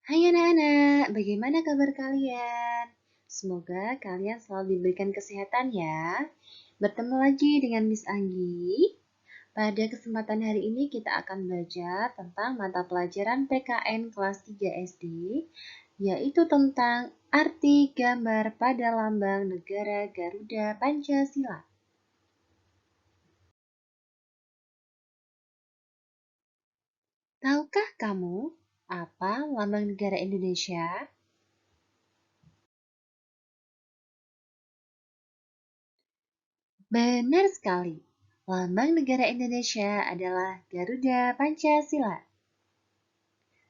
Hai anak-anak, bagaimana kabar kalian? Semoga kalian selalu diberikan kesehatan ya. Bertemu lagi dengan Miss Anggi. Pada kesempatan hari ini kita akan belajar tentang mata pelajaran PKN kelas 3 SD, yaitu tentang arti gambar pada lambang negara Garuda Pancasila. Tahukah kamu apa lambang negara Indonesia? Benar sekali. Lambang negara Indonesia adalah Garuda Pancasila.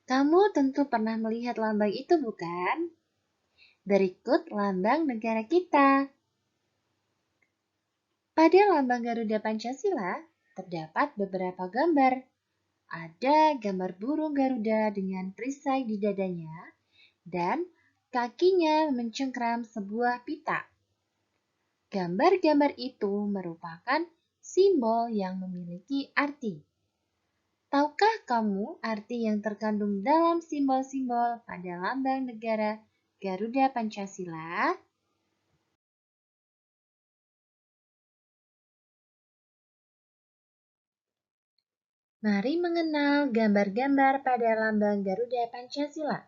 Kamu tentu pernah melihat lambang itu, bukan? Berikut lambang negara kita. Pada lambang Garuda Pancasila terdapat beberapa gambar. Ada gambar burung Garuda dengan perisai di dadanya dan kakinya mencengkram sebuah pita. Gambar-gambar itu merupakan simbol yang memiliki arti. Tahukah kamu arti yang terkandung dalam simbol-simbol pada lambang negara Garuda Pancasila? Mari mengenal gambar-gambar pada lambang Garuda Pancasila.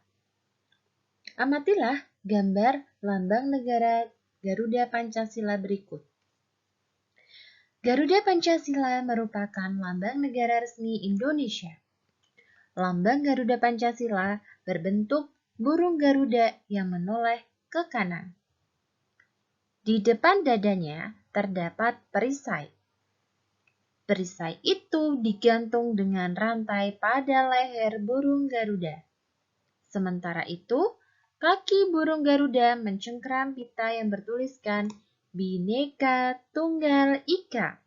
Amatilah gambar lambang negara Garuda Pancasila berikut. Garuda Pancasila merupakan lambang negara resmi Indonesia. Lambang Garuda Pancasila berbentuk burung Garuda yang menoleh ke kanan. Di depan dadanya terdapat perisai. Perisai itu digantung dengan rantai pada leher burung Garuda. Sementara itu, kaki burung Garuda mencengkram pita yang bertuliskan Bhinneka Tunggal Ika.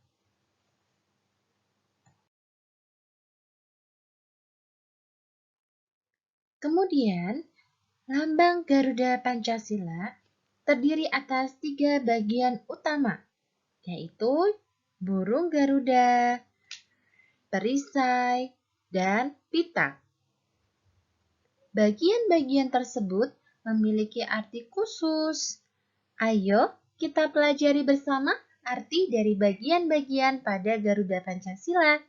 Kemudian, lambang Garuda Pancasila terdiri atas 3 bagian utama, yaitu burung Garuda, perisai, dan pita. Bagian-bagian tersebut memiliki arti khusus. Ayo kita pelajari bersama arti dari bagian-bagian pada Garuda Pancasila.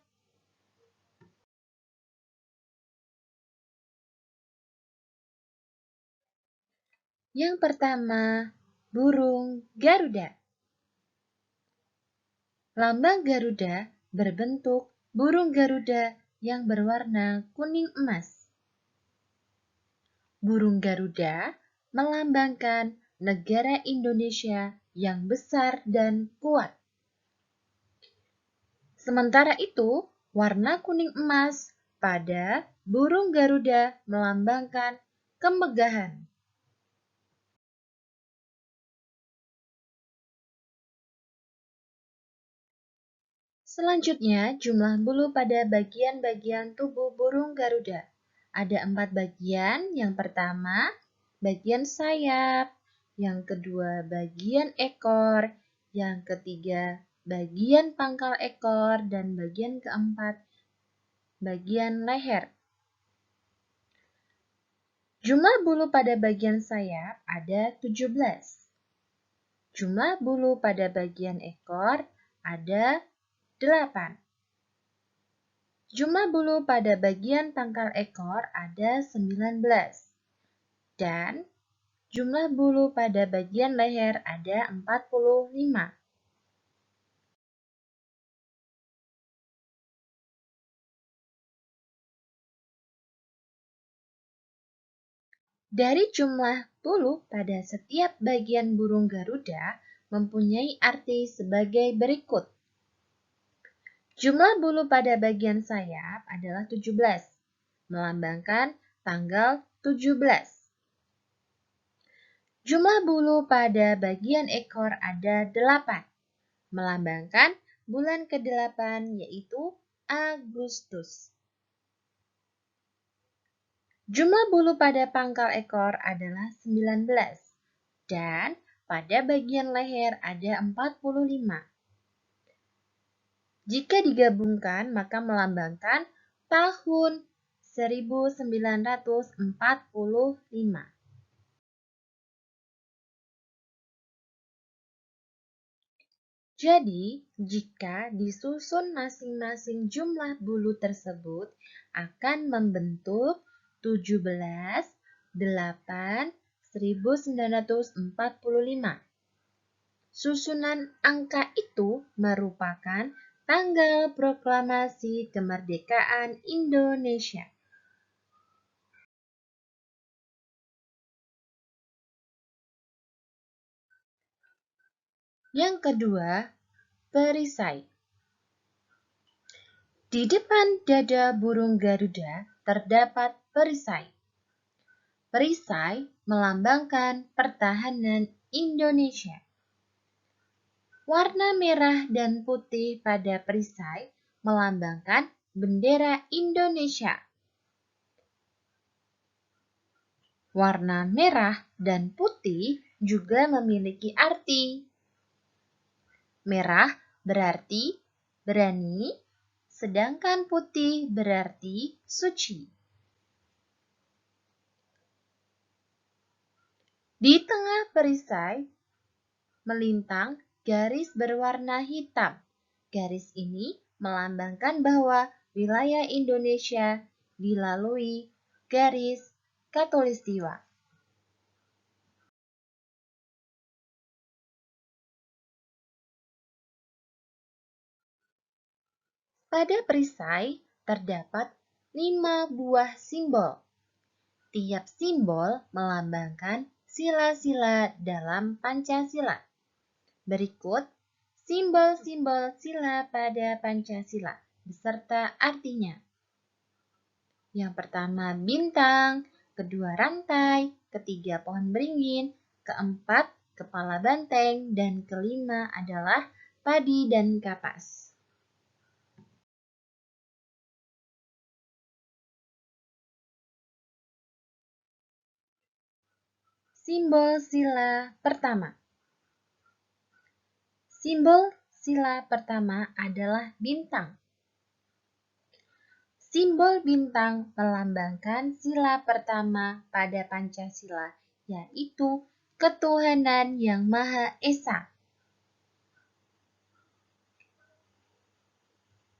Yang pertama, burung Garuda. Lambang Garuda berbentuk burung Garuda yang berwarna kuning emas. Burung Garuda melambangkan negara Indonesia yang besar dan kuat. Sementara itu, warna kuning emas pada burung Garuda melambangkan kemegahan. Selanjutnya, jumlah bulu pada bagian-bagian tubuh burung Garuda. Ada 4 bagian. Yang pertama, bagian sayap. Yang kedua, bagian ekor. Yang ketiga, bagian pangkal ekor. Dan bagian keempat, bagian leher. Jumlah bulu pada bagian sayap ada 17. Jumlah bulu pada bagian ekor ada 8. Jumlah bulu pada bagian pangkal ekor ada 19. Dan jumlah bulu pada bagian leher ada 45. Dari jumlah bulu pada setiap bagian burung Garuda mempunyai arti sebagai berikut. Jumlah bulu pada bagian sayap adalah 17, melambangkan tanggal 17. Jumlah bulu pada bagian ekor ada 8, melambangkan bulan ke-8 yaitu Agustus. Jumlah bulu pada pangkal ekor adalah 19 dan pada bagian leher ada 45. Jika digabungkan maka melambangkan tahun 1945. Jadi, jika disusun masing-masing jumlah bulu tersebut akan membentuk 17, 8, 1945. Susunan angka itu merupakan tanggal proklamasi kemerdekaan Indonesia. Yang kedua, perisai. Di depan dada burung Garuda terdapat perisai. Perisai melambangkan pertahanan Indonesia. Warna merah dan putih pada perisai melambangkan bendera Indonesia. Warna merah dan putih juga memiliki arti. Merah berarti berani, sedangkan putih berarti suci. Di tengah perisai melintang garis berwarna hitam. Garis ini melambangkan bahwa wilayah Indonesia dilalui garis Khatulistiwa. Pada perisai terdapat 5 buah simbol. Tiap simbol melambangkan sila-sila dalam Pancasila. Berikut simbol-simbol sila pada Pancasila beserta artinya. Yang pertama bintang, kedua rantai, ketiga pohon beringin, keempat kepala banteng, dan kelima adalah padi dan kapas. Simbol sila pertama. Simbol sila pertama adalah bintang. Simbol bintang melambangkan sila pertama pada Pancasila, yaitu ketuhanan yang Maha Esa.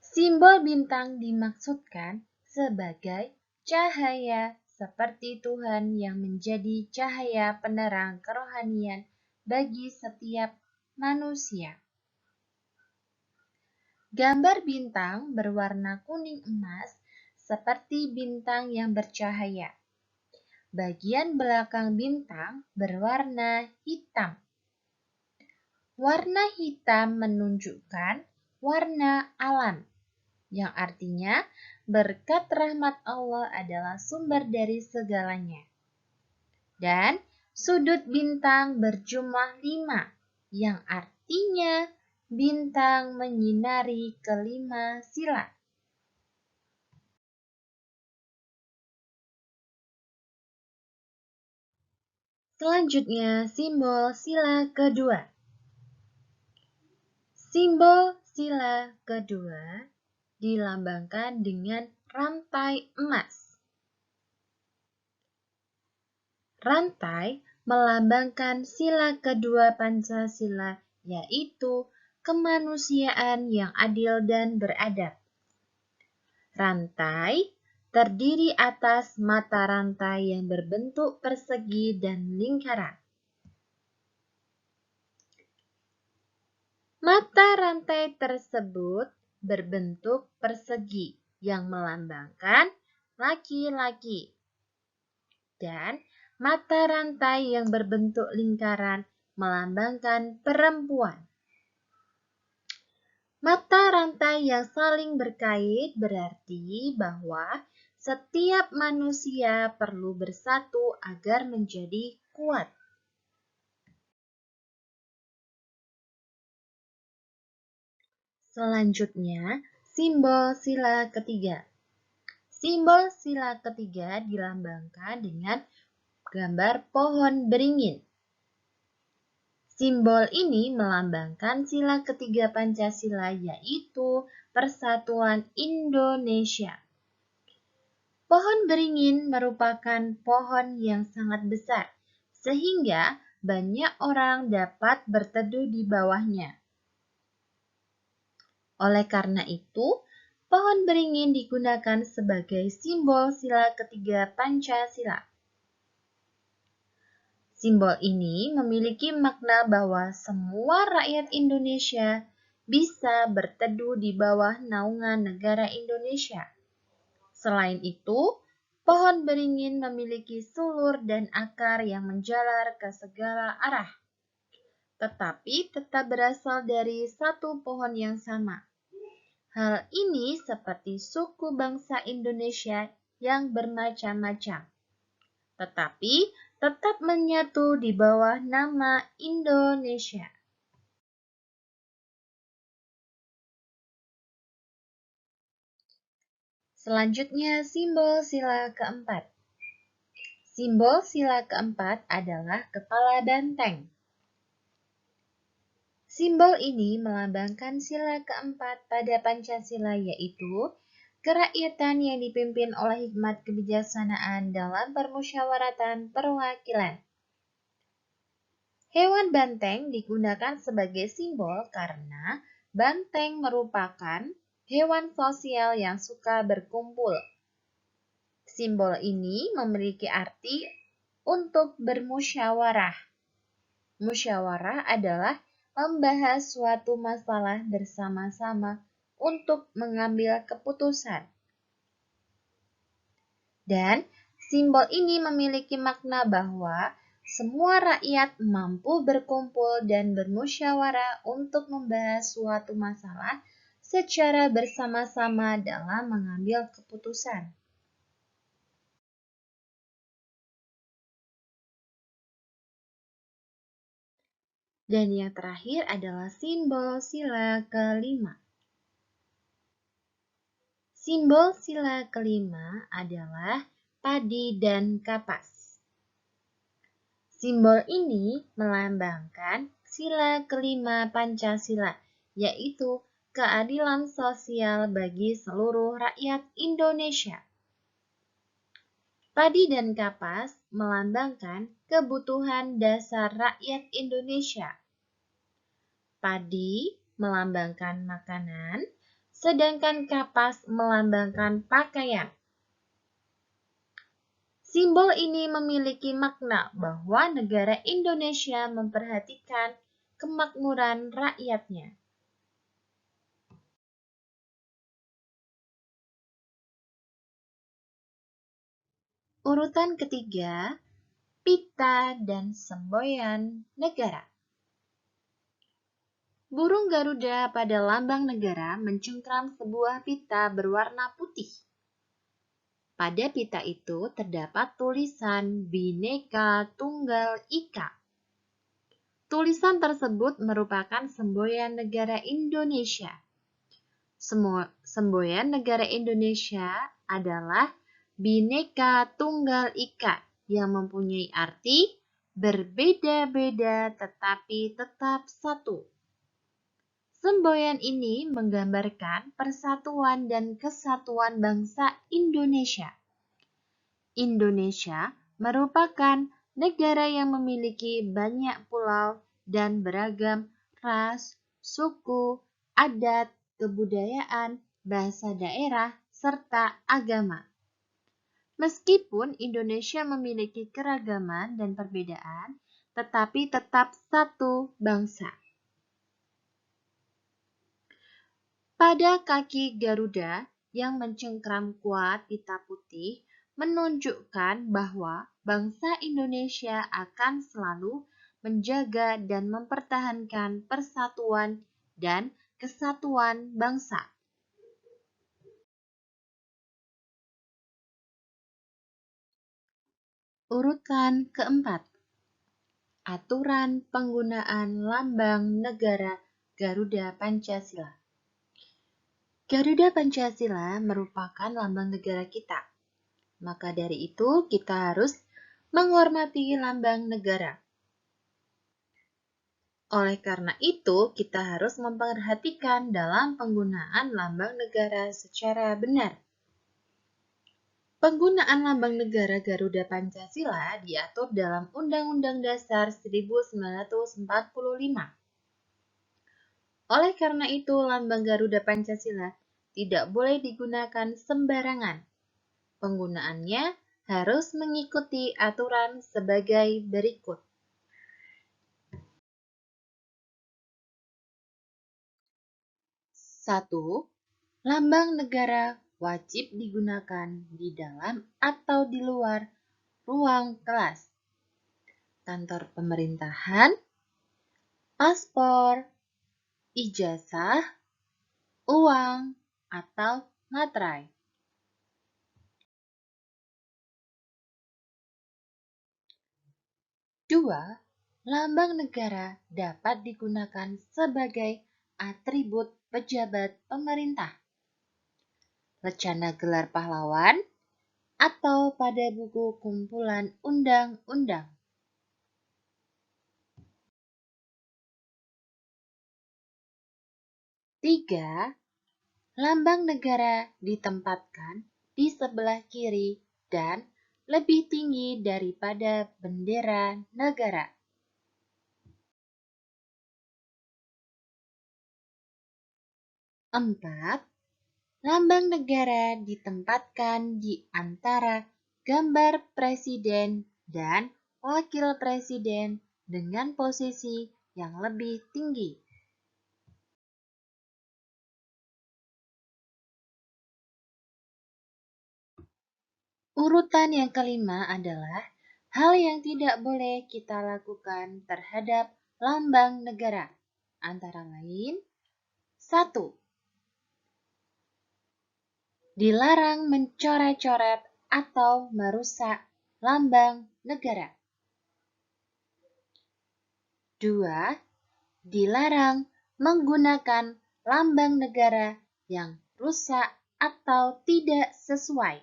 Simbol bintang dimaksudkan sebagai cahaya seperti Tuhan yang menjadi cahaya penerang kerohanian bagi setiap manusia. Gambar bintang berwarna kuning emas seperti bintang yang bercahaya. Bagian belakang bintang berwarna hitam. Warna hitam menunjukkan warna alam, yang artinya berkat rahmat Allah adalah sumber dari segalanya. Dan sudut bintang berjumlah 5, yang artinya bintang menyinari kelima sila. Selanjutnya, simbol sila kedua. Simbol sila kedua dilambangkan dengan rantai emas. Rantai melambangkan sila kedua Pancasila, yaitu kemanusiaan yang adil dan beradab. Rantai terdiri atas mata rantai yang berbentuk persegi dan lingkaran. Mata rantai tersebut berbentuk persegi yang melambangkan laki-laki. Dan mata rantai yang berbentuk lingkaran melambangkan perempuan. Mata rantai yang saling berkait berarti bahwa setiap manusia perlu bersatu agar menjadi kuat. Selanjutnya, simbol sila ketiga. Simbol sila ketiga dilambangkan dengan gambar pohon beringin. Simbol ini melambangkan sila ketiga Pancasila, yaitu Persatuan Indonesia. Pohon beringin merupakan pohon yang sangat besar, sehingga banyak orang dapat berteduh di bawahnya. Oleh karena itu, pohon beringin digunakan sebagai simbol sila ketiga Pancasila. Simbol ini memiliki makna bahwa semua rakyat Indonesia bisa berteduh di bawah naungan negara Indonesia. Selain itu, pohon beringin memiliki sulur dan akar yang menjalar ke segala arah, tetapi tetap berasal dari satu pohon yang sama. Hal ini seperti suku bangsa Indonesia yang bermacam-macam, tetapi tetap menyatu di bawah nama Indonesia. Selanjutnya, simbol sila keempat. Simbol sila keempat adalah kepala banteng. Simbol ini melambangkan sila keempat pada Pancasila, yaitu kerakyatan yang dipimpin oleh hikmat kebijaksanaan dalam permusyawaratan perwakilan. Hewan banteng digunakan sebagai simbol karena banteng merupakan hewan sosial yang suka berkumpul. Simbol ini memiliki arti untuk bermusyawarah. Musyawarah adalah membahas suatu masalah bersama-sama untuk mengambil keputusan. Dan simbol ini memiliki makna bahwa semua rakyat mampu berkumpul dan bermusyawarah untuk membahas suatu masalah secara bersama-sama dalam mengambil keputusan. Dan yang terakhir adalah simbol sila kelima. Simbol sila kelima adalah padi dan kapas. Simbol ini melambangkan sila kelima Pancasila, yaitu keadilan sosial bagi seluruh rakyat Indonesia. Padi dan kapas melambangkan kebutuhan dasar rakyat Indonesia. Padi melambangkan makanan, sedangkan kapas melambangkan pakaian. Simbol ini memiliki makna bahwa negara Indonesia memperhatikan kemakmuran rakyatnya. Urutan ketiga, pita dan semboyan negara. Burung Garuda pada lambang negara mencengkram sebuah pita berwarna putih. Pada pita itu terdapat tulisan Bhinneka Tunggal Ika. Tulisan tersebut merupakan semboyan negara Indonesia. Semboyan negara Indonesia adalah Bhinneka Tunggal Ika yang mempunyai arti berbeda-beda tetapi tetap satu. Semboyan ini menggambarkan persatuan dan kesatuan bangsa Indonesia. Indonesia merupakan negara yang memiliki banyak pulau dan beragam ras, suku, adat, kebudayaan, bahasa daerah, serta agama. Meskipun Indonesia memiliki keragaman dan perbedaan, tetapi tetap satu bangsa. Pada kaki Garuda yang mencengkram kuat pita putih menunjukkan bahwa bangsa Indonesia akan selalu menjaga dan mempertahankan persatuan dan kesatuan bangsa. Urutan keempat. Aturan penggunaan lambang negara Garuda Pancasila. Garuda Pancasila merupakan lambang negara kita. Maka dari itu, kita harus menghormati lambang negara. Oleh karena itu, kita harus memperhatikan dalam penggunaan lambang negara secara benar. Penggunaan lambang negara Garuda Pancasila diatur dalam Undang-Undang Dasar 1945. Oleh karena itu, lambang Garuda Pancasila tidak boleh digunakan sembarangan. Penggunaannya harus mengikuti aturan sebagai berikut. 1. Lambang negara wajib digunakan di dalam atau di luar ruang kelas, kantor pemerintahan, paspor, ijazah, uang, atau materai. 2. Lambang negara dapat digunakan sebagai atribut pejabat pemerintah, lecana gelar pahlawan, atau pada buku kumpulan undang-undang. 3. Lambang negara ditempatkan di sebelah kiri dan lebih tinggi daripada bendera negara. 4. Lambang negara ditempatkan di antara gambar presiden dan wakil presiden dengan posisi yang lebih tinggi. Urutan yang kelima adalah hal yang tidak boleh kita lakukan terhadap lambang negara. Antara lain, 1. Dilarang mencoret-coret atau merusak lambang negara. 2. Dilarang menggunakan lambang negara yang rusak atau tidak sesuai.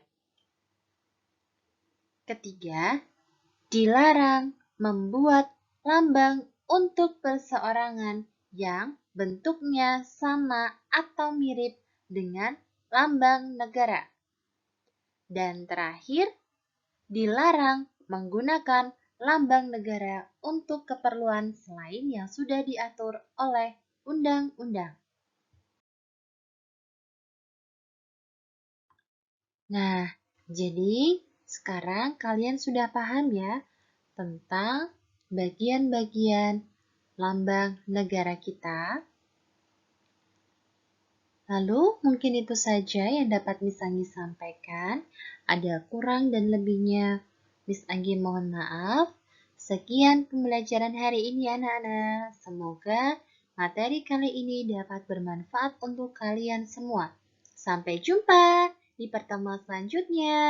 3. Dilarang membuat lambang untuk perseorangan yang bentuknya sama atau mirip dengan lambang negara. Dan terakhir, dilarang menggunakan lambang negara untuk keperluan selain yang sudah diatur oleh undang-undang. Nah, jadi sekarang kalian sudah paham ya tentang bagian-bagian lambang negara kita. Lalu mungkin itu saja yang dapat Miss Anggi sampaikan. Ada kurang dan lebihnya, Miss Anggi mohon maaf. Sekian pembelajaran hari ini anak-anak. Semoga materi kali ini dapat bermanfaat untuk kalian semua. Sampai jumpa di pertemuan selanjutnya.